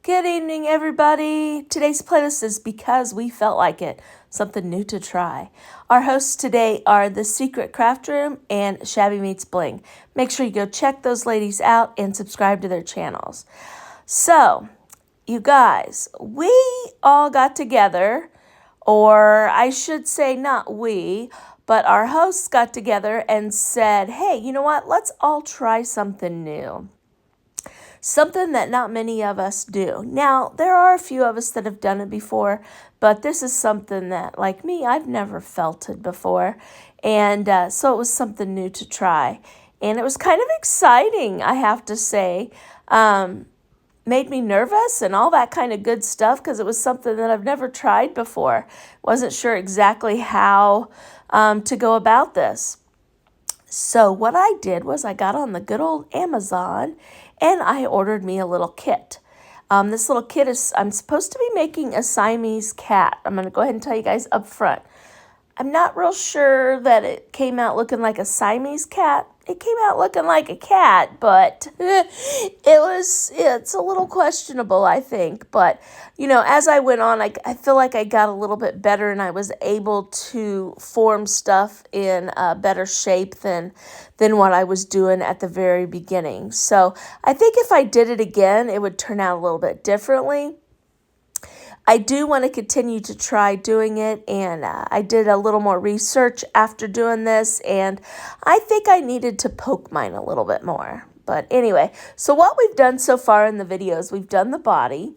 Good evening, everybody. Today's playlist is Because We Felt Like It, something new to try. Our hosts today are The Secret Craft Room and Shabby Meets Bling. Make sure you go check those ladies out and subscribe to their channels. So, you guys, we all got together, or I should say not we, but our hosts got together and said, hey, you know what? Let's all try something new. Something that not many of us do. Now, there are a few of us that have done it before, but this is something that, like me, I've never felt it before. And so it was something new to try. And it was kind of exciting, I have to say. Made me nervous and all that kind of good stuff because it was something that I've never tried before. Wasn't sure exactly how to go about this. So what I did was I got on the good old Amazon and I ordered me a little kit. This little kit is, I'm supposed to be making a Siamese cat. I'm going to go ahead and tell you guys up front. I'm not real sure that it came out looking like a Siamese cat. It came out looking like a cat, but it's a little questionable, I think. But, you know, as I went on, I feel like I got a little bit better and I was able to form stuff in a better shape than what I was doing at the very beginning. So I think if I did it again, it would turn out a little bit differently. I do want to continue to try doing it, and I did a little more research after doing this, and I think I needed to poke mine a little bit more. But anyway, so what we've done so far in the videos, we've done the body,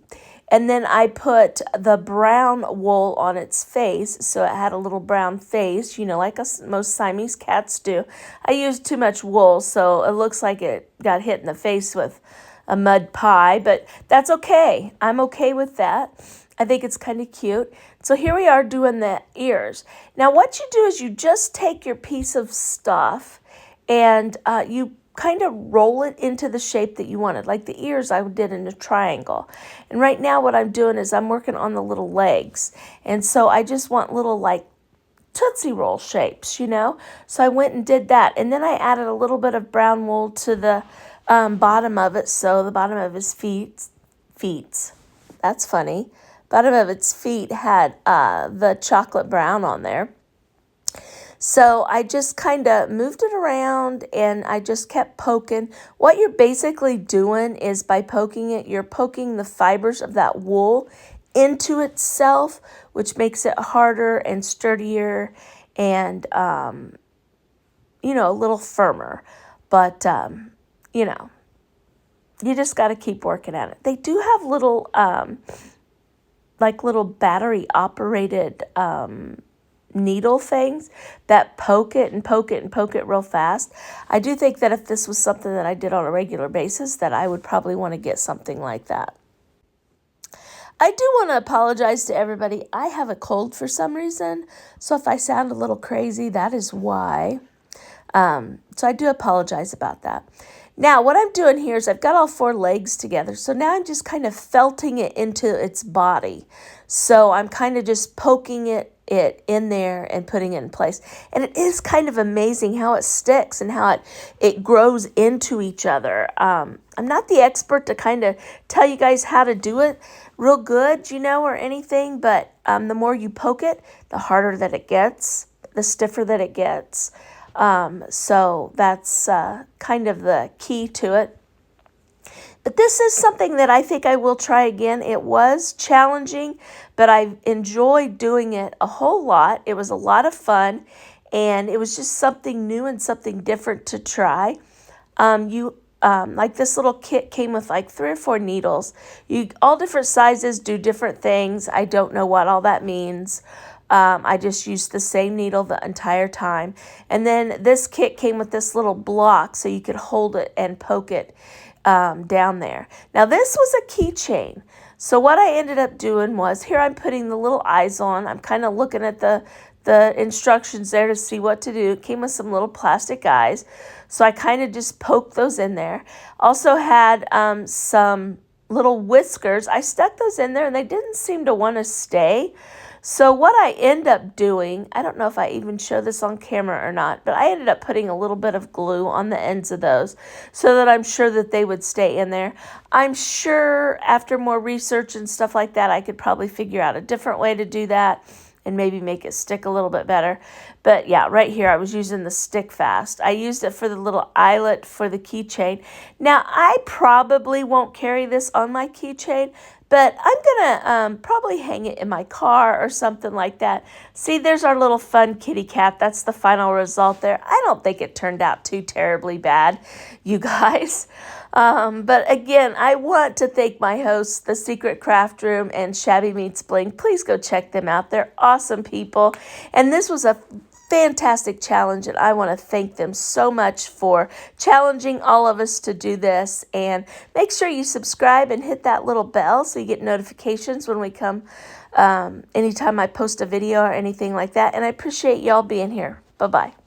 and then I put the brown wool on its face, so it had a little brown face, you know, like most Siamese cats do. I used too much wool, so it looks like it got hit in the face with a mud pie, but that's okay. I'm okay with that. I think it's kind of cute. So here we are doing the ears. Now what you do is you just take your piece of stuff and you kind of roll it into the shape that you wanted. Like the ears I did in a triangle. And right now what I'm doing is I'm working on the little legs. And so I just want little like Tootsie Roll shapes, you know. So I went and did that. And then I added a little bit of brown wool to the bottom of it. So the bottom of his feet, that's funny. Bottom of its feet had the chocolate brown on there. So I just kind of moved it around and I just kept poking. What you're basically doing is by poking it, you're poking the fibers of that wool into itself, which makes it harder and sturdier and, you know, a little firmer. But, you know, you just got to keep working at it. They do have little... like little battery operated needle things that poke it and poke it and poke it real fast. I do think that if this was something that I did on a regular basis, that I would probably want to get something like that. I do want to apologize to everybody. I have a cold for some reason, so if I sound a little crazy, that is why. So I do apologize about that. Now, what I'm doing here is I've got all four legs together. So now I'm just kind of felting it into its body. So I'm kind of just poking it in there and putting it in place. And it is kind of amazing how it sticks and how it grows into each other. I'm not the expert to kind of tell you guys how to do it real good, you know, or anything. But the more you poke it, the harder that it gets, the stiffer that it gets. So that's kind of the key to it. But this is something that I think I will try again. It was challenging, but I enjoyed doing it a whole lot. It was a lot of fun, and it was just something new and something different to try. Like this little kit came with like 3 or 4 needles. All different sizes do different things. I don't know what all that means. I just used the same needle the entire time. And then this kit came with this little block so you could hold it and poke it down there. Now this was a keychain. So what I ended up doing was, here I'm putting the little eyes on. I'm kind of looking at the instructions there to see what to do. It came with some little plastic eyes. So I kind of just poked those in there. Also had some little whiskers. I stuck those in there and they didn't seem to want to stay. So what I end up doing, I don't know if I even show this on camera or not, but I ended up putting a little bit of glue on the ends of those so that I'm sure that they would stay in there. I'm sure after more research and stuff like that, I could probably figure out a different way to do that and maybe make it stick a little bit better. But yeah, right here I was using the Stick Fast. I used it for the little eyelet for the keychain. Now, I probably won't carry this on my keychain, but I'm going to probably hang it in my car or something like that. See, there's our little fun kitty cat. That's the final result there. I don't think it turned out too terribly bad, you guys. But again, I want to thank my hosts, The Secret Craft Room and Shabby Meets Bling. Please go check them out. They're awesome people. And this was a fantastic challenge, and I want to thank them so much for challenging all of us to do this. And make sure you subscribe and hit that little bell so you get notifications when we come anytime I post a video or anything like that. And I appreciate y'all being here. Bye-bye.